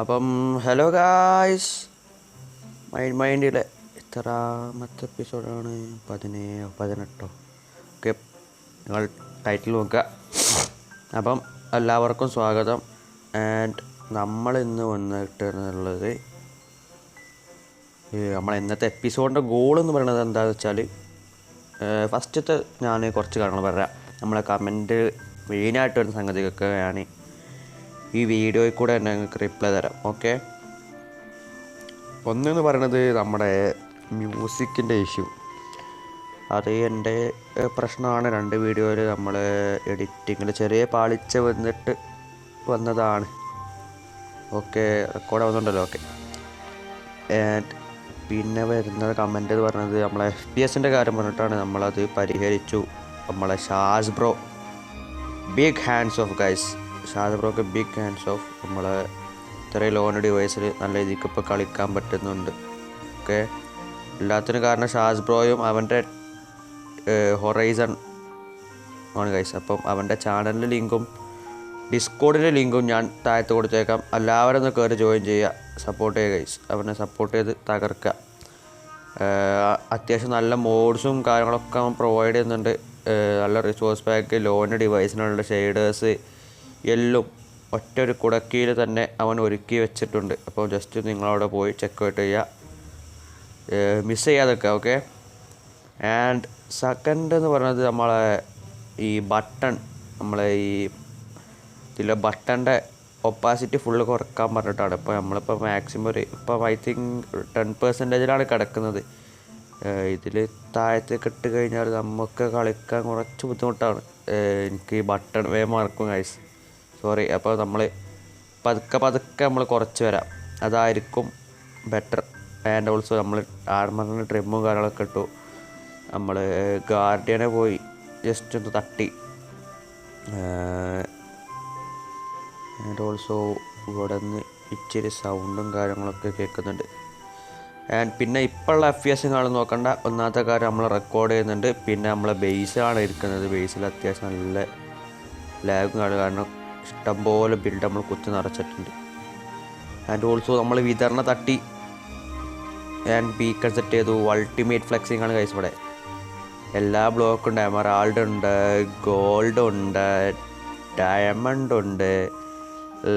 അപ്പം hello guys, മൈൻഡിലെ എത്രാമത്തെ എപ്പിസോഡാണ്? 18. ഓക്കെ, നിങ്ങൾ ടൈറ്റിൽ നോക്കുക. അപ്പം എല്ലാവർക്കും സ്വാഗതം. ആൻഡ് നമ്മളിന്ന് വന്നിട്ടുള്ളത് നമ്മളെ ഇന്നത്തെ എപ്പിസോഡിൻ്റെ ഗോളെന്ന് പറയുന്നത് എന്താണെന്ന് വെച്ചാൽ, ഫസ്റ്റത്തെ ഞാൻ കുറച്ച് കാര്യങ്ങൾ പറയാം. നമ്മളെ കമൻറ്റ് മെയിനായിട്ട് വരുന്ന സംഗതിയൊക്കെ ഞാൻ ഈ വീഡിയോയിൽ കൂടെ തന്നെ നിങ്ങൾക്ക് റിപ്ലൈ തരാം. ഓക്കെ, ഒന്നെന്ന് പറയുന്നത് നമ്മുടെ മ്യൂസിക്കിൻ്റെ ഇഷ്യൂ. അത് എൻ്റെ പ്രശ്നമാണ്. 2 വീഡിയോയിൽ നമ്മൾ എഡിറ്റിങ്ങിൽ ചെറിയ പാളിച്ച വന്നതാണ്. ഓക്കെ, റെക്കോർഡ് ആവുന്നുണ്ടല്ലോ. ഓക്കെ, ആൻഡ് പിന്നെ വരുന്ന കമൻറ്റ് എന്ന് പറയുന്നത് നമ്മളെ FPS കാര്യം പറഞ്ഞിട്ടാണ്. നമ്മളത് പരിഹരിച്ചു. നമ്മളെ Shaz bro, big hands off guys. Shaz ബ്രോക്ക് ബിഗ് ഹാൻഡ്സ് ഓഫ്. നമ്മൾ ഇത്രയും ലോൺ ഡിവൈസിൽ നല്ല രീതിക്ക് ഇപ്പോൾ കളിക്കാൻ പറ്റുന്നുണ്ട്. ഓക്കെ, എല്ലാത്തിനും കാരണം ഷാസ് ബ്രോയും അവൻ്റെ ഹൊറൈസൺ ആണ് ഗൈസ്. അപ്പം അവൻ്റെ ചാനലിൻ്റെ ലിങ്കും ഡിസ്കോഡിൻ്റെ ലിങ്കും ഞാൻ താഴത്ത് കൊടുത്തേക്കാം. എല്ലാവരും ഒന്ന് കയറി ജോയിൻ ചെയ്യുക, സപ്പോർട്ട് ചെയ്യുക ഗൈസ്. അവനെ സപ്പോർട്ട് ചെയ്ത് തകർക്കുക. അത്യാവശ്യം നല്ല മോഡ്സും കാര്യങ്ങളൊക്കെ അവൻ പ്രൊവൈഡ് ചെയ്യുന്നുണ്ട്. നല്ല റിസോഴ്സ് പാക്ക്, ലോൺ ഡിവൈസിനുള്ള ഷെയ്ഡേഴ്സ് എല്ലാം ഒറ്റൊരു കുടക്കീയിൽ തന്നെ അവൻ ഒരുക്കി വെച്ചിട്ടുണ്ട്. അപ്പോൾ ജസ്റ്റ് നിങ്ങളവിടെ പോയി ചെക്ക് ഔട്ട് ചെയ്യുക, മിസ് ചെയ്യാതൊക്കെ. ഓക്കെ, ആൻഡ് സെക്കൻഡ് എന്ന് പറയുന്നത് നമ്മളെ ഈ ബട്ടൺ, നമ്മളെ ഈ ഇതിലെ ബട്ടൻ്റെ ഒപ്പാസിറ്റി ഫുള്ള് കുറക്കാൻ പറഞ്ഞിട്ടാണ്. ഇപ്പോൾ നമ്മളിപ്പോൾ മാക്സിമം ഇപ്പം ഐ തിങ്ക് 10% കിടക്കുന്നത്. ഇതിൽ താഴത്തേക്ക് ഇട്ട് കഴിഞ്ഞാൽ നമുക്ക് കളിക്കാൻ കുറച്ച് ബുദ്ധിമുട്ടാണ്. എനിക്ക് ഈ ബട്ടൺ വേഗം മറക്കും ഗൈസ്, സോറി. അപ്പോൾ നമ്മൾ പതുക്കെ നമ്മൾ കുറച്ച് വരാം, അതായിരിക്കും ബെറ്റർ. ആൻഡ് ഓൾസോ നമ്മൾ ആർമറിന് ട്രിമ്മും കാര്യങ്ങളൊക്കെ ഇട്ടു. നമ്മൾ ഗാർഡിയനെ പോയി ജസ്റ്റ് ഒന്ന് തട്ടി. ആൻഡ് ഓൾസോ ഇവിടെ നിന്ന് ഇച്ചിരി സൗണ്ടും കാര്യങ്ങളൊക്കെ കേൾക്കുന്നുണ്ട്. ആൻഡ് പിന്നെ ഇപ്പോഴുള്ള FPS കാണുന്ന നോക്കണ്ട. ഒന്നാമത്തെ കാര്യം നമ്മൾ റെക്കോർഡ് ചെയ്യുന്നുണ്ട്. പിന്നെ നമ്മളെ ബേസാണ് ഇരിക്കുന്നത്. ബേസിൽ അത്യാവശ്യം നല്ല ലാഗും കാണും, കാരണം ഇഷ്ടംപോലെ ബിൽഡ് നമ്മൾ കുത്തി നിറച്ചിട്ടുണ്ട്. ആൻഡ് ഓൾസോ നമ്മൾ വിതരണ തട്ടി ആൻഡ് ബീക്കൺ സെറ്റ് ചെയ്തു. അൾട്ടിമേറ്റ് ഫ്ലെക്സിങ് ആണ് കൈസ്. ഇവിടെ എല്ലാ ബ്ലോക്കും ഉണ്ട്. എമറാൾഡ് ഉണ്ട്, ഗോൾഡ് ഉണ്ട്, ഡയമണ്ട് ഉണ്ട്,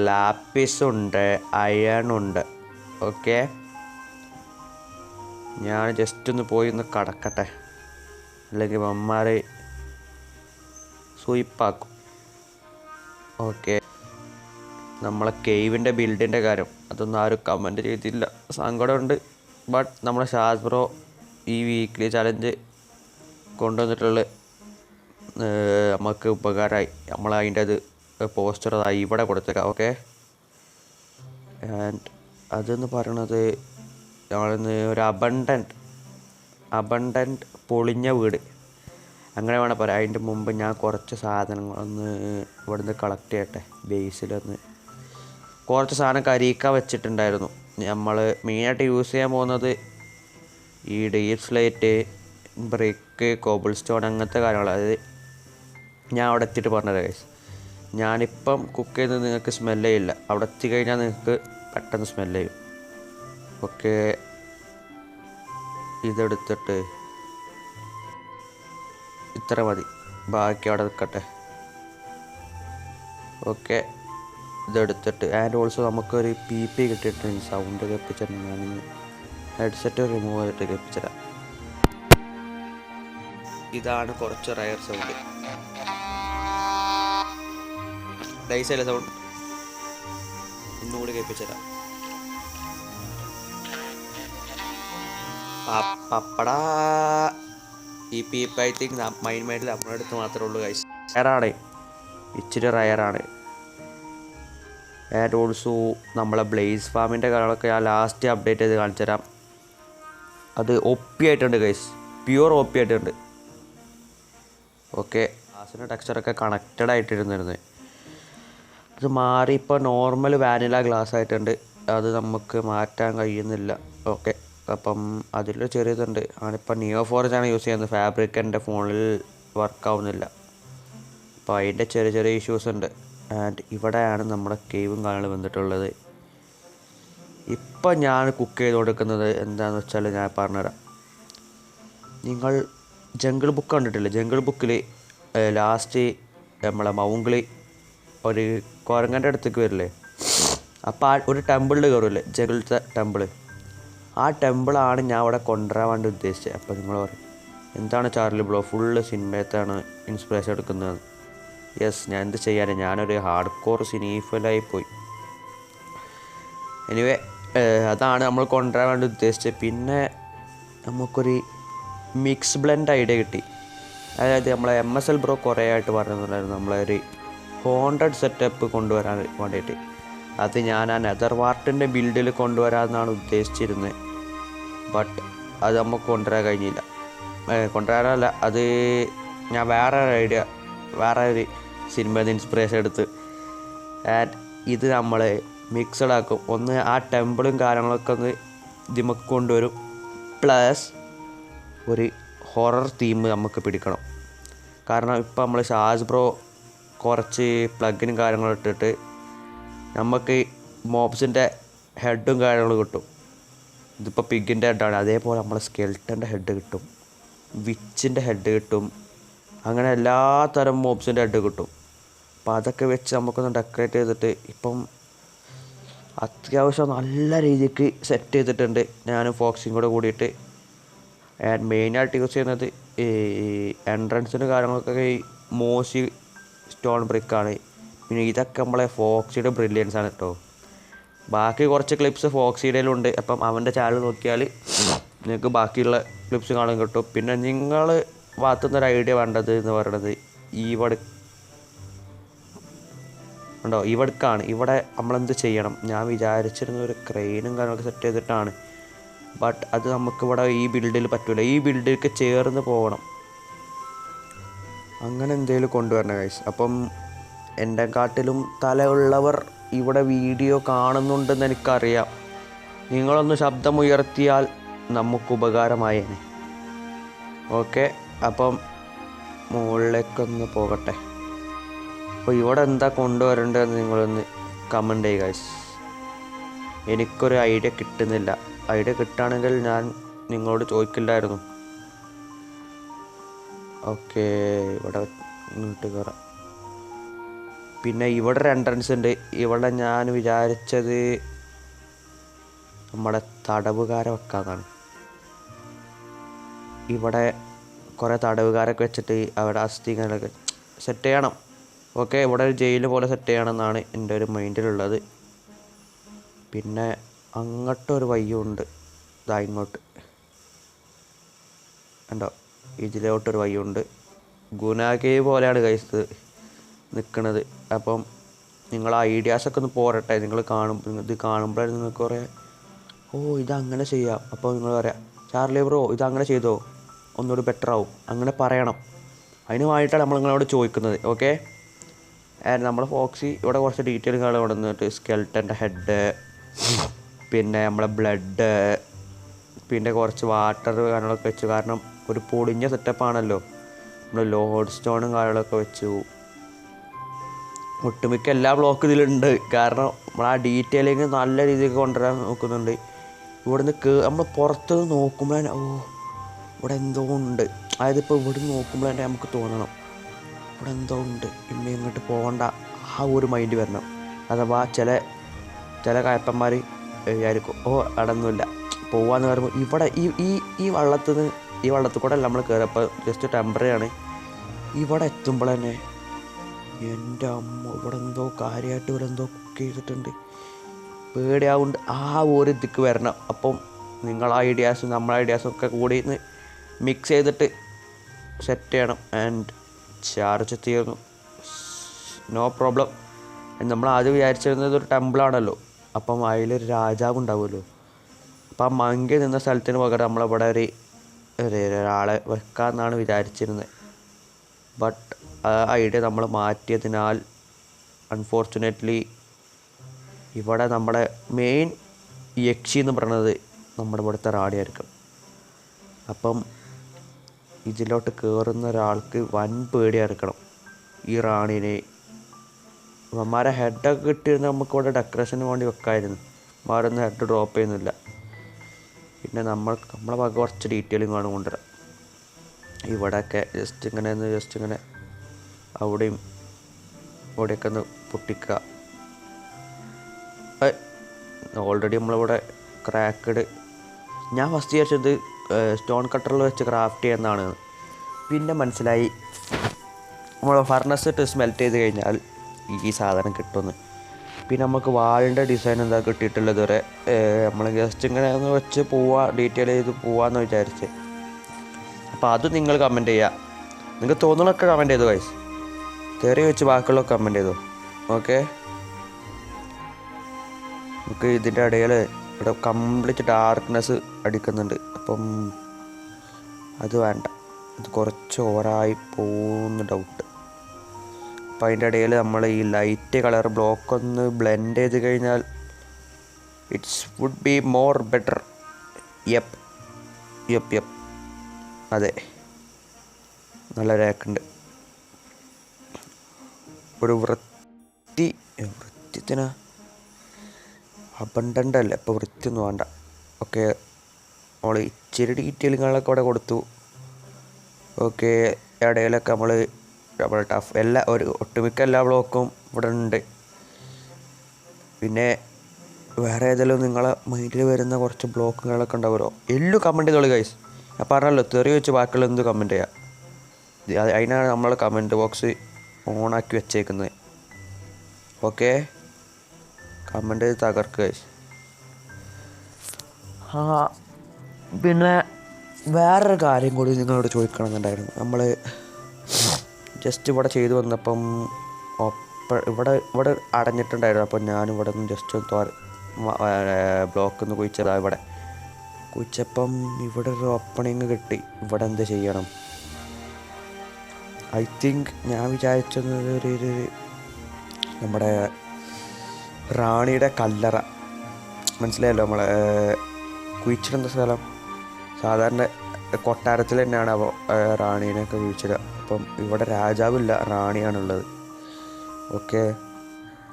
ലാപ്പിസ് ഉണ്ട്, അയൺ ഉണ്ട്. ഓക്കെ, ഞാൻ ജസ്റ്റ് ഒന്ന് പോയി ഒന്ന് കടക്കട്ടെ, അല്ലെങ്കിൽ അമ്മമാർ സ്വീപ്പാക്കും. ഓക്കെ, നമ്മളെ കേവിൻ്റെ ബിൽഡിൻ്റെ കാര്യം അതൊന്നും ആരും കമൻറ്റ് ചെയ്തില്ല, സങ്കടമുണ്ട്. ബട്ട് നമ്മുടെ ഷാസ് ബ്രോ ഈ വീക്ക്ലി ചലഞ്ച് കൊണ്ടുവന്നിട്ടുള്ള നമുക്ക് ഉപകാരമായി. നമ്മൾ അതിൻ്റെ അത് പോസ്റ്റർ അതായി ഇവിടെ കൊടുത്തേക്കാം. ഓക്കെ, ആൻഡ് അതെന്ന് പറയണത് ഞങ്ങളിന്ന് ഒരു അബണ്ടൻറ്റ് പൊളിഞ്ഞ വീട് അങ്ങനെ വേണം പറയാം. അതിൻ്റെ മുമ്പ് ഞാൻ കുറച്ച് സാധനങ്ങളൊന്ന് ഇവിടുന്ന് കളക്ട് ചെയ്യട്ടെ. ബേസിലൊന്ന് കുറച്ച് സാധനം കരിയിക്കാൻ വെച്ചിട്ടുണ്ടായിരുന്നു. നമ്മൾ മെയിനായിട്ട് യൂസ് ചെയ്യാൻ പോകുന്നത് ഈ deep slate, brick, cobble stone അങ്ങനത്തെ കാര്യങ്ങൾ. അതായത് ഞാൻ അവിടെ എത്തിയിട്ട് പറഞ്ഞത് ഗൈസ്, ഞാനിപ്പം കുക്ക് ചെയ്യുന്നത് നിങ്ങൾക്ക് സ്മെല്ല് ചെയ്യില്ല, അവിടെ എത്തിക്കഴിഞ്ഞാൽ നിങ്ങൾക്ക് പെട്ടെന്ന് സ്മെല്ല് ചെയ്യും. ഓക്കെ, ഇതെടുത്തിട്ട് ഇത്ര മതി, ബാക്കി അവിടെ നിൽക്കട്ടെ. ഓക്കെ, ഇതെടുത്തിട്ട് ആൻഡ് ഓൾസോ നമുക്കൊരു PP കിട്ടിയിട്ട് സൗണ്ട് കേൾപ്പിച്ചിട്ട് ഞാൻ ഹെഡ്സെറ്റ് റിമൂവ് ചെയ്തിട്ട് കേൾപ്പിച്ചിടാം. ഇതാണ് കുറച്ച് റയർ സൗണ്ട്, നൈസല്ല സൗണ്ട്. ഒന്നുകൂടി കേൾപ്പിച്ചിടാം. പപ്പടാ. ഈ പീപ്പ് ഐ തിങ്ക് മൈൻഡിൽ നമ്മുടെ അടുത്ത് മാത്രമേ ഉള്ളൂ ഗൈസ്. റയറാണ്, ഇച്ചിരി റയറാണ്. ആൻഡ് ഓൾസോ നമ്മളെ ബ്ലേസ് ഫാമിൻ്റെ കാര്യങ്ങളൊക്കെ ഞാൻ ലാസ്റ്റ് അപ്ഡേറ്റ് ചെയ്ത് കാണിച്ചു തരാം. അത് OP ആയിട്ടുണ്ട് ഗൈസ്, പ്യുവർ OP ആയിട്ടുണ്ട്. ഓക്കെ, ഗ്ലാസിൻ്റെ ടെക്സ്ചറൊക്കെ കണക്റ്റഡ് ആയിട്ടിരുന്നിരുന്നത്, അത് മാറി ഇപ്പോൾ നോർമൽ വാനില ഗ്ലാസ് ആയിട്ടുണ്ട്. അത് നമുക്ക് മാറ്റാൻ കഴിയുന്നില്ല. ഓക്കെ, അപ്പം അതിലൊരു ചെറിയതുണ്ട്. ഞാനിപ്പോൾ നിയോ ഫോർജാണ് യൂസ് ചെയ്യുന്നത്. ഫാബ്രിക് എൻ്റെ ഫോണിൽ വർക്കാവുന്നില്ല. അപ്പോൾ അതിൻ്റെ ചെറിയ ഇഷ്യൂസ് ഉണ്ട്. ആൻഡ് ഇവിടെയാണ് നമ്മുടെ കേവും കാണൽ വന്നിട്ടുള്ളത്. ഇപ്പം ഞാൻ കുക്ക് ചെയ്ത് കൊടുക്കുന്നത് എന്താണെന്ന് വെച്ചാൽ ഞാൻ പറഞ്ഞുതരാം. നിങ്ങൾ ജംഗിൾ ബുക്ക് കണ്ടിട്ടില്ലേ? ജംഗിൾ ബുക്കിൽ ലാസ്റ്റ് നമ്മളെ മൗഗ്ലി ഒരു കുരങ്ങൻ്റെ അടുത്തേക്ക് വരില്ലേ? അപ്പോൾ ഒരു ടെമ്പിളിൽ കയറില്ലേ, ജംഗിളത്തെ ടെമ്പിള്. ആ ടെമ്പിളാണ് ഞാൻ അവിടെ കൊണ്ടുവരാൻ വേണ്ടി ഉദ്ദേശിച്ചത്. അപ്പോൾ നിങ്ങൾ പറയും, എന്താണ് ചാർലി ബ്രോ ഫുള്ള് സിനിമയത്താണ് ഇൻസ്പിറേഷൻ എടുക്കുന്നത്? യെസ്, ഞാൻ എന്ത് ചെയ്യാൻ, ഞാനൊരു ഹാർഡ് കോർ സിനീഫലായി പോയി. എനിവേ അതാണ് നമ്മൾ കൊണ്ടുവരാൻ വേണ്ടി ഉദ്ദേശിച്ചത്. പിന്നെ നമുക്കൊരു മിക്സ് ബ്ലെൻഡ് ഐഡിയ കിട്ടി. അതായത് നമ്മളെ MSL ബ്രോ കുറേ ആയിട്ട് പറഞ്ഞിട്ടുണ്ടായിരുന്നു നമ്മളൊരു ഹോണ്ടഡ് സെറ്റപ്പ് കൊണ്ടുവരാൻ വേണ്ടിയിട്ട്. അത് ഞാൻ ആ നെതർവാർട്ടിൻ്റെ ബിൽഡിൽ കൊണ്ടുവരാമെന്നാണ് ഉദ്ദേശിച്ചിരുന്നത്. ബട്ട് അത് നമുക്ക് കൊണ്ടുവരാൻ കഴിഞ്ഞില്ല. കൊണ്ടുവരാനല്ല, അത് ഞാൻ വേറെ ഒരു സിനിമയിൽ നിന്ന് ഇൻസ്പിറേഷൻ എടുത്ത് ആൻഡ് ഇത് നമ്മൾ മിക്സഡ് ആക്കും. ഒന്ന് ആ ടെമ്പിളും കാര്യങ്ങളൊക്കെ ഒന്ന് ഇതിമക്ക് കൊണ്ടുവരും. പ്ലസ് ഒരു ഹൊറർ തീം നമുക്ക് പിടിക്കണം. കാരണം ഇപ്പം നമ്മൾ ഷാസ് ബ്രോ കുറച്ച് പ്ലഗിനും കാര്യങ്ങളും ഇട്ടിട്ട് നമുക്ക് മോബ്സിൻ്റെ ഹെഡും കാര്യങ്ങളും കിട്ടും. ഇതിപ്പോൾ പിഗിൻ്റെ ഹെഡാണ്, അതേപോലെ നമ്മളെ സ്കെൽട്ടൻ്റെ ഹെഡ് കിട്ടും, വിച്ചിൻ്റെ ഹെഡ് കിട്ടും, അങ്ങനെ എല്ലാ തരം മോബ്സിൻ്റെ ഹെഡ് കിട്ടും. അപ്പോൾ അതൊക്കെ വെച്ച് നമുക്കൊന്ന് ഡെക്കറേറ്റ് ചെയ്തിട്ട് ഇപ്പം അത്യാവശ്യം നല്ല രീതിക്ക് സെറ്റ് ചെയ്തിട്ടുണ്ട് ഞാനും ഫോക്സിയും കൂടെ കൂടിയിട്ട്. ആൻഡ് മെയിനായിട്ട് യൂസ് ചെയ്യുന്നത് ഈ എൻട്രൻസിൻ്റെ കാര്യങ്ങളൊക്കെ ഈ മോശി സ്റ്റോൺ ബ്രിക്കാണ്. പിന്നെ ഇതൊക്കെ നമ്മളെ ഫോക്സിയുടെ ബ്രില്യൻസ് ആണ് കേട്ടോ. ബാക്കി കുറച്ച് ക്ലിപ്സ് ഫോക്സിയുടെയിലുണ്ട്. അപ്പം അവൻ്റെ ചാനൽ നോക്കിയാൽ നിങ്ങൾക്ക് ബാക്കിയുള്ള ക്ലിപ്സ് കാണാൻ കിട്ടും. പിന്നെ നിങ്ങൾ ഭാഗത്തുനിന്നൊരു ഐഡിയ വേണ്ടത് എന്ന് പറയുന്നത് ഇവിടേക്കാണ്. ഇവിടെ നമ്മളെന്ത് ചെയ്യണം, ഞാൻ വിചാരിച്ചിരുന്ന ഒരു ക്രെയിനും കാര്യങ്ങളൊക്കെ സെറ്റ് ചെയ്തിട്ടാണ്. ബട്ട് അത് നമുക്കിവിടെ ഈ ബിൽഡിൽ പറ്റില്ല. ഈ ബിൽഡിലേക്ക് ചേർന്ന് പോകണം. അങ്ങനെ എന്തെങ്കിലും കൊണ്ടുവരണം ഗൈസ്. അപ്പം എൻ്റെ കാട്ടിലും തലയുള്ളവർ ഇവിടെ വീഡിയോ കാണുന്നുണ്ടെന്ന് എനിക്കറിയാം. നിങ്ങളൊന്ന് ശബ്ദമുയർത്തിയാൽ നമുക്ക് ഉപകാരമായേനെ. ഓക്കെ, അപ്പം മുകളിലേക്കൊന്ന് പോകട്ടെ. അപ്പോൾ ഇവിടെ എന്താ കൊണ്ടുവരേണ്ടതെന്ന് നിങ്ങളൊന്ന് കമൻറ്റ് ചെയ്യുക ഗൈസ്. എനിക്കൊരു ഐഡിയ കിട്ടുന്നില്ല. ഐഡിയ കിട്ടുകയാണെങ്കിൽ ഞാൻ നിങ്ങളോട് ചോദിക്കില്ലായിരുന്നു. ഓക്കെ, ഇവിടെ ഇങ്ങോട്ട് കയറാം. പിന്നെ ഇവിടെ ഒരു എൻട്രൻസ് ഉണ്ട്. ഇവിടെ ഞാൻ വിചാരിച്ചത് നമ്മുടെ തടവുകാരെ വെക്കാന്നാണ്. ഇവിടെ കുറേ തടവുകാരൊക്കെ വെച്ചിട്ട് അവിടെ അസ്ഥികളൊക്കെ സെറ്റ് ചെയ്യണം. ഓക്കെ, ഇവിടെ ഒരു ജയിൽ പോലെ സെറ്റ് ചെയ്യണമെന്നാണ് എൻ്റെ ഒരു മൈൻഡിലുള്ളത്. പിന്നെ അങ്ങോട്ടൊരു വഴിയുണ്ട്, ഇതാ ഇങ്ങോട്ട് ഉണ്ടോ, ഇതിലോട്ടൊരു വഴിയുണ്ട്. ഗുനാഗേ പോലെയാണ് കൈസ് നിൽക്കുന്നത്. അപ്പം നിങ്ങൾ ഐഡിയാസൊക്കെ ഒന്ന് പോരട്ടെ. ഇത് കാണുമ്പോഴേ നിങ്ങൾക്ക് കുറേ ഇതങ്ങനെ ചെയ്യാം. അപ്പോൾ നിങ്ങൾ പറയാം, ചാർലി ബ്രോ ഇതങ്ങനെ ചെയ്തോ, ഒന്നുകൂടി ബെറ്റർ ആവും, അങ്ങനെ പറയണം. അതിനുമായിട്ടാണ് നമ്മൾ നിങ്ങളോട് ചോദിക്കുന്നത്. ഓക്കെ, നമ്മുടെ ഫോക്സി ഇവിടെ കുറച്ച് ഡീറ്റെയിൽ കാണാൻ കൊണ്ടുവന്നിട്ട് സ്കെൽട്ടൻ്റെ ഹെഡ്, പിന്നെ നമ്മളെ ബ്ലഡ്, പിന്നെ കുറച്ച് വാട്ടർ കാര്യങ്ങളൊക്കെ വെച്ചു. കാരണം ഒരു പൊടിഞ്ഞ സെറ്റപ്പാണല്ലോ. നമ്മൾ ലോഡ് സ്റ്റോണും കാര്യങ്ങളൊക്കെ വെച്ചു. ഒട്ടുമിക്ക എല്ലാ ബ്ലോക്കും ഇതിലുണ്ട്. കാരണം നമ്മൾ ആ ഡീറ്റെയിലിങ് നല്ല രീതിക്ക് കൊണ്ടുവരാൻ നോക്കുന്നുണ്ട്. ഇവിടുന്ന് നമ്മൾ പുറത്ത് നോക്കുമ്പോൾ തന്നെ ഇവിടെ എന്തോ ഉണ്ട്. അതായത് ഇപ്പോൾ ഇവിടുന്ന് നോക്കുമ്പോൾ തന്നെ നമുക്ക് തോന്നണം ഇവിടെ എന്തോ ഉണ്ട്, പിന്നെ ഇങ്ങോട്ട് പോകണ്ട, ആ ഒരു മൈൻഡ് വരണം. അഥവാ ചില കയപ്പന്മാർ വിചാരിക്കും അടൊന്നുമില്ല പോവാന്ന് പറയുമ്പോൾ ഇവിടെ ഈ വള്ളത്തിൽ കൂടെ നമ്മൾ കയറപ്പോൾ ജസ്റ്റ് ടെമ്പററി ആണ്. ഇവിടെ എത്തുമ്പോൾ തന്നെ എൻ്റെ അമ്മ ഇവിടെ എന്തോ കാര്യമായിട്ട് ഇവിടെ എന്തോ കുക്ക് ചെയ്തിട്ടുണ്ട്, പേടിയാവുണ്ട്. ആ ഒരു ഇതിക്ക് വരണം. അപ്പം നിങ്ങളെ ഐഡിയാസും നമ്മളെ ഐഡിയാസും ഒക്കെ കൂടി മിക്സ് ചെയ്തിട്ട് സെറ്റ് ചെയ്യണം. ആൻഡ് ചാർജ് തീർന്നു, നോ പ്രോബ്ലം. നമ്മൾ ആദ്യം വിചാരിച്ചിരുന്നത് ഒരു ടെമ്പിളാണല്ലോ. അപ്പം അതിലൊരു രാജാവ് ഉണ്ടാവുമല്ലോ. അപ്പം ആ മങ്കി നിന്ന സ്ഥലത്തിന് പകരം നമ്മളിവിടെ ഒരാളെ വെക്കാമെന്നാണ് വിചാരിച്ചിരുന്നത്. ബട്ട് ആ ഐഡിയ നമ്മൾ മാറ്റിയതിനാൽ അൺഫോർച്ചുനേറ്റ്ലി ഇവിടെ നമ്മുടെ മെയിൻ യക്ഷി എന്ന് പറയുന്നത് നമ്മുടെ ഇവിടുത്തെ റാണിയായിരിക്കും. അപ്പം ഇതിലോട്ട് കയറുന്ന ഒരാൾക്ക് വൻ പേടിയായിരിക്കണം ഈ റാണീനെ. അമ്മമാരെ ഹെഡൊക്കെ കിട്ടിയിരുന്ന നമുക്കിവിടെ ഡെക്കറേഷന് വേണ്ടി വെക്കായിരുന്നു. മാറൊന്നും ഹെഡ് ഡ്രോപ്പ് ചെയ്യുന്നില്ല. പിന്നെ നമ്മളെ ഭാഗം കുറച്ച് ഡീറ്റെയിലും കാണും കൊണ്ടുവരാം. ഇവിടെയൊക്കെ ജസ്റ്റ് ഇങ്ങനെ അവിടെയും ഇവിടെയൊക്കെ ഒന്ന് പൊട്ടിക്കുക. ഓൾറെഡി നമ്മളിവിടെ ക്രാക്കഡ്. ഞാൻ ഫസ്റ്റ് വിചാരിച്ചത് സ്റ്റോൺ കട്ടറിൽ വെച്ച് ക്രാഫ്റ്റ് ചെയ്യുന്നതാണ്. പിന്നെ മനസ്സിലായി നമ്മൾ ഫർണസ് ഇട്ട് സ്മെൽറ്റ് ചെയ്ത് കഴിഞ്ഞാൽ ഈ സാധനം കിട്ടുമെന്ന്. പിന്നെ നമുക്ക് വാളിൻ്റെ ഡിസൈൻ എന്താ കിട്ടിയിട്ടുള്ളത് വരെ നമ്മൾ ജസ്റ്റ് ഇങ്ങനെ ഒന്ന് വെച്ച് ഡീറ്റെയിൽ ചെയ്ത് പോവാമെന്ന് വിചാരിച്ച്. അപ്പോൾ അത് നിങ്ങൾ കമൻറ്റ് ചെയ്യുക. നിങ്ങൾക്ക് തോന്നുന്നതൊക്കെ കമൻറ്റ് ചെയ്തു ഗൈസ്. കയറി വെച്ച് ബാക്കിയുള്ളതൊക്കെ കമൻറ്റ് ചെയ്തു. ഓക്കെ, നമുക്ക് ഇതിൻ്റെ ഇടയിൽ ഇവിടെ കംപ്ലീറ്റ് ഡാർക്ക്നെസ് അടിക്കുന്നുണ്ട്. അപ്പം അത് വേണ്ട, അത് കുറച്ച് ഓവറായി പോകുന്ന ഡൗട്ട്. അപ്പം അതിൻ്റെ ഇടയിൽ നമ്മൾ ഈ ലൈറ്റ് കളർ ബ്ലോക്ക് ഒന്ന് ബ്ലെൻഡ് ചെയ്ത് കഴിഞ്ഞാൽ it's would be more better. Yup അതെ, നല്ല രേക്കുണ്ട്. ഒരു വൃത്തിത്തിനാ അബണ്ടൻ്റ് അല്ലേ, അപ്പോൾ വൃത്തിയൊന്നും വേണ്ട. ഓക്കെ, നമ്മൾ ഇച്ചിരി ഡീറ്റെയിലുകളൊക്കെ അവിടെ കൊടുത്തു. ഓക്കെ, ഇടയിലൊക്കെ നമ്മൾ ടഫ് ഒട്ടുമിക്ക എല്ലാ ബ്ലോക്കും ഇവിടെ ഉണ്ട്. പിന്നെ വേറെ ഏതെങ്കിലും നിങ്ങളെ മൈൻഡിൽ വരുന്ന കുറച്ച് ബ്ലോക്കുകളൊക്കെ ഉണ്ടാവുമല്ലോ, എല്ലാം കമൻറ്റ് ചെയ്തോളൂ ഗൈസ്. ഞാൻ പറഞ്ഞല്ലോ, തെറി വെച്ച് ബാക്കിയുള്ള എന്ത് കമൻറ്റ് ചെയ്യാം. അതിനാണ് നമ്മൾ കമൻറ്റ് ബോക്സ് ഓണാക്കി വെച്ചേക്കുന്നത്. ഓക്കെ, കമൻറ്റ് ചെയ്ത് തകർക്കുക ഗൈസ്. പിന്നെ വേറൊരു കാര്യം കൂടി നിങ്ങളോട് ചോദിക്കണമെന്നുണ്ടായിരുന്നു. നമ്മൾ ജസ്റ്റ് ഇവിടെ ചെയ്തു വന്നപ്പം ഇവിടെ അടഞ്ഞിട്ടുണ്ടായിരുന്നു. അപ്പം ഞാനിവിടെ നിന്ന് ജസ്റ്റ് ബ്ലോക്ക് ഒന്ന് കുഴിച്ചതാണ്. കുഴിച്ചപ്പം ഇവിടെ ഒരു ഓപ്പണിങ് കിട്ടി. ഇവിടെ എന്ത് ചെയ്യണം? ഐ തിങ്ക് ഞാൻ വിചാരിച്ചത് ഒരു നമ്മുടെ റാണിയുടെ കല്ലറ മനസ്സിലായല്ലോ. നമ്മളെ കുഴിച്ചിടുന്ന സ്ഥലം സാധാരണ കൊട്ടാരത്തിൽ തന്നെയാണ് റാണീനെയൊക്കെ കുഴിച്ചിടുക. അപ്പം ഇവിടെ രാജാവില്ല, റാണിയാണുള്ളത്. ഓക്കെ,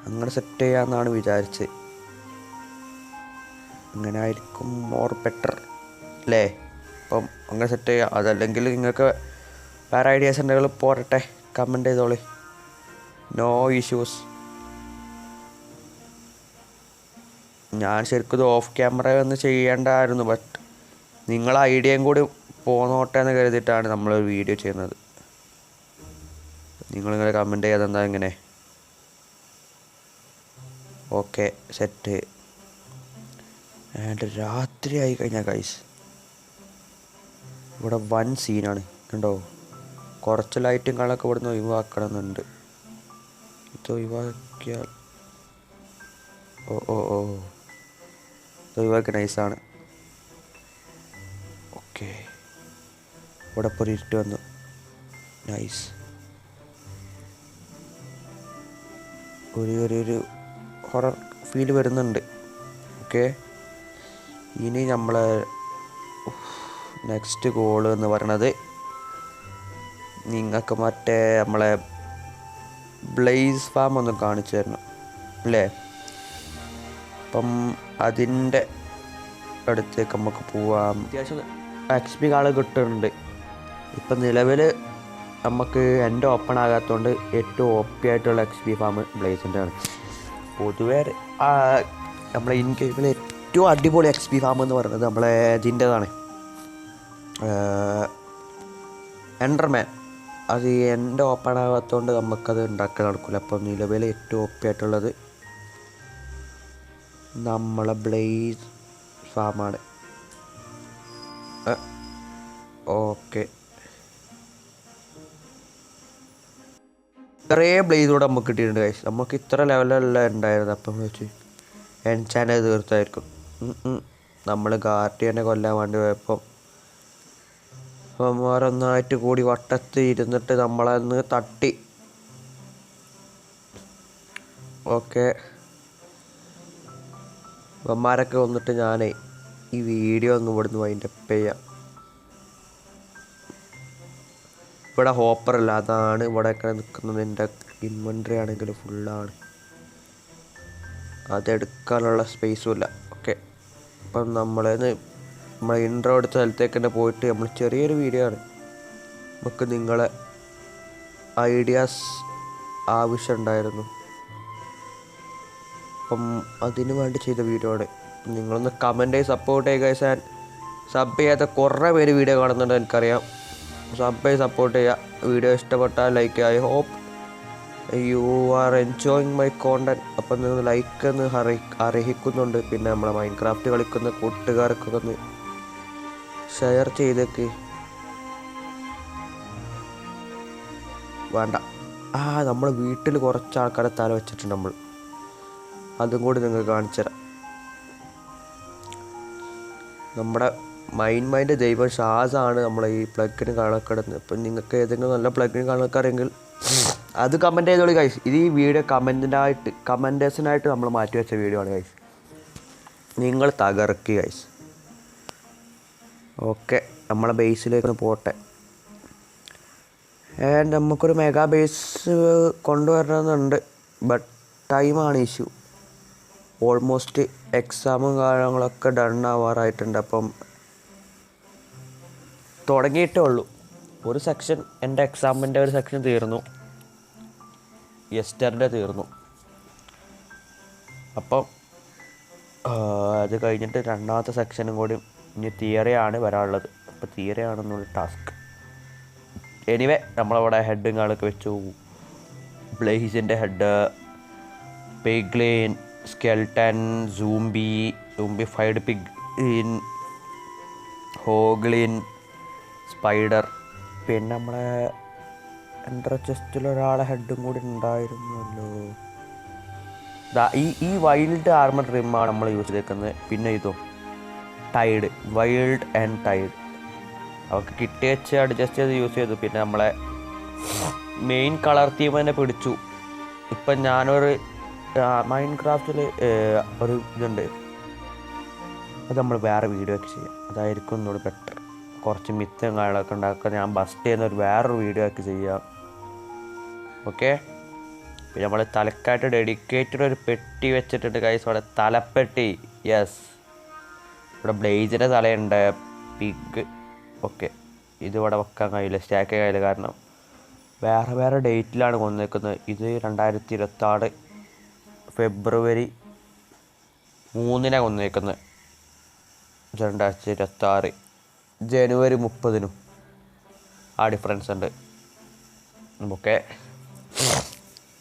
അങ്ങനെ സെറ്റ് ചെയ്യാമെന്നാണ് വിചാരിച്ച്. അങ്ങനെ ആയിരിക്കും മോർ ബെറ്റർ അല്ലേ? അപ്പം അങ്ങനെ സെറ്റ് ചെയ്യാം. അതല്ലെങ്കിൽ നിങ്ങൾക്ക് വേറെ ഐഡിയാസ് ഉണ്ടെങ്കിൽ പോരട്ടെ, കമൻറ്റ് ചെയ്തോളി. No issues. ഞാൻ ശരിക്കും ഇത് ഓഫ് ക്യാമറ ഒന്ന് ചെയ്യേണ്ടായിരുന്നു. ബട്ട് നിങ്ങളെ ഐഡിയയും കൂടി പോന്നോട്ടെ എന്ന് കരുതിയിട്ടാണ് നമ്മളൊരു വീഡിയോ ചെയ്യുന്നത്. നിങ്ങളിങ്ങനെ കമൻറ്റ് ചെയ്യാതെന്താ ഇങ്ങനെ? Okay, set. ആൻഡ് രാത്രി ആയി കഴിഞ്ഞാൽ ഗൈസ് ഇവിടെ വൻ സീനാണ് കണ്ടോ. കുറച്ച് ലൈറ്റും കളൊക്കെ ഇവിടുന്ന് ഒഴിവാക്കണമെന്നുണ്ട്. ഇത് ഒഴിവാക്കിയാൽ ഇത് ഒഴിവാക്കി നൈസാണ്. ഓക്കെ, ഇവിടെ ഇപ്പോൾ ഇരുട്ട് വന്നു. നൈസ്. ഒരു ഹൊറർ ഫീൽ വരുന്നുണ്ട്. ഓക്കെ, ഇനി നമ്മൾ നെക്സ്റ്റ് ഗോൾ എന്ന് പറയണത് നിങ്ങൾക്ക് മറ്റേ നമ്മളെ ബ്ലേസ് ഫാം ഒന്ന് കാണിച്ചു തരണം അല്ലേ? അപ്പം അതിൻ്റെ അടുത്തേക്ക് നമുക്ക് പോവാം. അത്യാവശ്യം XP കാള് കിട്ടുന്നുണ്ട്. ഇപ്പം നിലവിൽ നമുക്ക് എൻ്റെ ഓപ്പൺ ആകാത്തതുകൊണ്ട് ഏറ്റവും OP ആയിട്ടുള്ള XP ഫാം ബ്ലേസിൻ്റെ ആണ്. പൊതുവേ നമ്മളെ ഇൻ ഗെയിമിൽ ഏറ്റവും അടിപൊളി XP ഫാം എന്ന് പറയുന്നത് നമ്മളെ ഇതിൻ്റെതാണ്, എൻഡർമാൻ. അത് എൻ്റെ ഓപ്പൺ ആകാത്തതുകൊണ്ട് നമുക്കത് ഉണ്ടാക്കാൻ നടക്കില്ല. അപ്പം നിലവിൽ ഏറ്റവും OP ആയിട്ടുള്ളത് നമ്മളെ ബ്ലേസ് ഫാമാണ്. ഓക്കെ, ഇത്രേ ബ്ലേസോടെ നമുക്ക് കിട്ടിയിട്ടുണ്ട് ഗൈസ്. നമുക്ക് ഇത്ര ലെവലല്ല ഉണ്ടായിരുന്നത്. അപ്പം വെച്ച് എൻചാൻറ്റ് തീർത്തായിരിക്കും. നമ്മൾ ഗാർഡിയനെ കൊല്ലാൻ വേണ്ടി പോയപ്പം അവന്മാരൊന്നായിട്ട് കൂടി വട്ടത്ത് ഇരുന്നിട്ട് നമ്മളന്ന് തട്ടി. ഓക്കെ, അവന്മാരൊക്കെ വന്നിട്ട് ഞാനേ ഈ വീഡിയോ അങ്ങ് ഇവിടുന്ന് വൈൻഡപ്പ് ചെയ്യാം. ഇവിടെ ഹോപ്പറല്ല, അതാണ് ഇവിടെയൊക്കെ നിൽക്കുന്നത്. എൻ്റെ ഇൻവെൻട്രി ആണെങ്കിൽ ഫുള്ളാണ്, അതെടുക്കാനുള്ള സ്പേസും ഇല്ല. അപ്പം നമ്മളെ ഇൻട്രോ എടുത്ത സ്ഥലത്തേക്ക് തന്നെ പോയിട്ട് നമ്മൾ ചെറിയൊരു വീഡിയോ ആണ്, നമുക്ക് നിങ്ങളെ ഐഡിയാസ് ആവശ്യമുണ്ടായിരുന്നു. അപ്പം അതിന് വേണ്ടി ചെയ്ത വീഡിയോ ആണ്. നിങ്ങളൊന്ന് കമൻറ്റ് ചെയ്ത് സപ്പോർട്ട് ചെയ്യുക ഗൈസ്. ആൻഡ് സബ് ചെയ്യാത്ത കുറേ പേര് വീഡിയോ കാണുന്നുണ്ട് എനിക്കറിയാം. സബ് ചെയ്ത് സപ്പോർട്ട് ചെയ്യുക. വീഡിയോ ഇഷ്ടപ്പെട്ടാൽ ലൈക്ക് ചെയ്യുക. I hope you are enjoying my content. അപ്പം നിങ്ങൾ ലൈക്ക് എന്ന് അർഹിക്കുന്നുണ്ട്. പിന്നെ നമ്മളെ മൈൻക്രാഫ്റ്റ് കളിക്കുന്ന കൂട്ടുകാർക്കൊക്കെ ഒന്ന് ഷെയർ ചെയ്തേക്ക്. വേണ്ട, നമ്മൾ വീട്ടിൽ കുറച്ച് ആൾക്കാരെ തല വെച്ചിട്ടുണ്ട്. നമ്മൾ അതും കൂടി നിങ്ങൾക്ക് കാണിച്ചു തരാം. നമ്മുടെ മൈൻഡ് ദൈവം ഷാസാണ് നമ്മളെ ഈ പ്ലഗിന് കാണക്കിടുന്നത്. ഇപ്പം നിങ്ങൾക്ക് ഏതെങ്കിലും നല്ല പ്ലഗിന് കാണക്കാരെങ്കിൽ അത് കമൻറ്റ് ചെയ്തോളൂ ഗൈസ്. ഇത് ഈ വീഡിയോ കമൻറ്റേഴ്സിനായിട്ട് നമ്മൾ മാറ്റി വെച്ച വീഡിയോ ആണ് ഗൈസ്. നിങ്ങൾ തകർക്കുക ഗൈസ്. ഓക്കെ, നമ്മളെ ബേസിലേക്ക് പോട്ടെ. ആൻഡ് നമുക്കൊരു മെഗാ ബേസ് കൊണ്ടുവരണമെന്നുണ്ട്. ബട്ട് ടൈമാണ് ഇഷ്യൂ. ഓൾമോസ്റ്റ് എക്സാമും കാര്യങ്ങളൊക്കെ ഡൺ ആവാറായിട്ടുണ്ട്. അപ്പം തുടങ്ങിയിട്ടേ ഉള്ളൂ. ഒരു സെക്ഷൻ, എൻ്റെ എക്സാമിൻ്റെ ഒരു സെക്ഷൻ തീർന്നു, യെസ്റ്റർഡേ തീർന്നു. അപ്പം അത് കഴിഞ്ഞിട്ട് രണ്ടാമത്തെ സെക്ഷനും കൂടി ഇനി തിയറിയാണ് വരാനുള്ളത്. അപ്പോൾ തിയറിയാണെന്നുള്ള ടാസ്ക്. എനിവേ, നമ്മളവിടെ ഹെഡും കാര്യങ്ങളൊക്കെ വെച്ചു. ബ്ലേസിൻ്റെ ഹെഡ്, പിഗ്ലിൻ, സ്കെൽട്ടൻ, സൂംബിഫൈഡ് പിഗ്ലിൻ, ഹോഗ്ലിൻ, സ്പൈഡർ, പിന്നെ നമ്മളെ എൻട്ര ചെസ്റ്റിലൊരാളെ ഹെഡും കൂടി ഉണ്ടായിരുന്നല്ലോ. ഈ വൈൽഡ് ആർമർ റിമ്മാണ് നമ്മൾ യൂസ് ചെയ്തേക്കുന്നത്. പിന്നെ ഇതും വൈൽഡ് ആൻഡ് ടൈഡ് അവർക്ക് കിട്ടി വെച്ച് അഡ്ജസ്റ്റ് ചെയ്ത് യൂസ് ചെയ്തു. പിന്നെ നമ്മളെ മെയിൻ കളർ തീം തന്നെ പിടിച്ചു. ഇപ്പം ഞാനൊരു മൈൻക്രാഫ്റ്റിൽ ഒരു ഇതുണ്ട്, അത് നമ്മൾ വേറെ വീഡിയോ ഒക്കെ ചെയ്യാം. അതായിരിക്കും ഒന്നുകൂടി ബെറ്റർ. കുറച്ച് മിത്തും കാര്യങ്ങളൊക്കെ ഉണ്ടാക്കുക. ഞാൻ ബസ്റ്റ് ചെയ്യുന്ന വേറൊരു വീഡിയോ ഒക്കെ ചെയ്യാം. ഓക്കെ, പിന്നെ നമ്മൾ തലക്കായിട്ട് ഡെഡിക്കേറ്റഡ് ഒരു പെട്ടി വെച്ചിട്ടുണ്ട് ഗൈസ്. അവിടെ തലപ്പെട്ടി. യെസ്, ഇവിടെ ബ്ലേസിൻ്റെ തലയുണ്ട്, പിഗ്. ഓക്കെ, ഇതിവിടെ വെക്കാൻ കഴിയില്ല, സ്റ്റാക്ക് ചെയ്യാൻ കഴിയില്ല. കാരണം വേറെ ഡേറ്റിലാണ് കൊണ്ടുവന്നിരിക്കുന്നത്. ഇത് 2026 ഫെബ്രുവരി 3 കൊണ്ടുവന്നിരിക്കുന്നത്. 2026 ജനുവരി 30 ആ ഡിഫറൻസ് ഉണ്ട്. ഓക്കെ,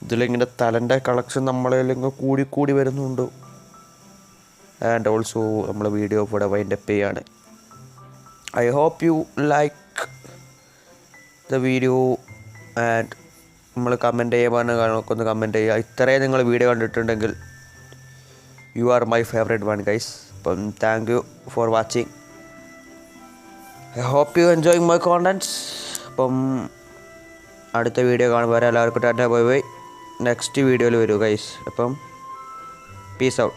ഇതിലിങ്ങനെ തലൻ്റെ കളക്ഷൻ നമ്മളെല്ലാം കൂടി വരുന്നുണ്ട്. ആൻഡ് ഓൾസോ നമ്മൾ വീഡിയോ ഇവിടെ വൈൻഡപ്പ് ചെയ്യാണ്. I hope you like the video. And നമ്മൾ കമൻറ്റ് ചെയ്യാൻ കാണുമൊക്കെ ഒന്ന് കമൻറ്റ് ചെയ്യുക. ഇത്രയും നിങ്ങൾ വീഡിയോ കണ്ടിട്ടുണ്ടെങ്കിൽ you are my favourite one guys. അപ്പം thank you for watching. I hope you enjoying my contents. അപ്പം അടുത്ത വീഡിയോ കാണുമ്പോൾ എല്ലാവർക്കും ടാറ്റ ബൈ ബൈ. നെക്സ്റ്റ് വീഡിയോയിൽ വരൂ ഗൈസ്. അപ്പം പീസ് ഔട്ട്.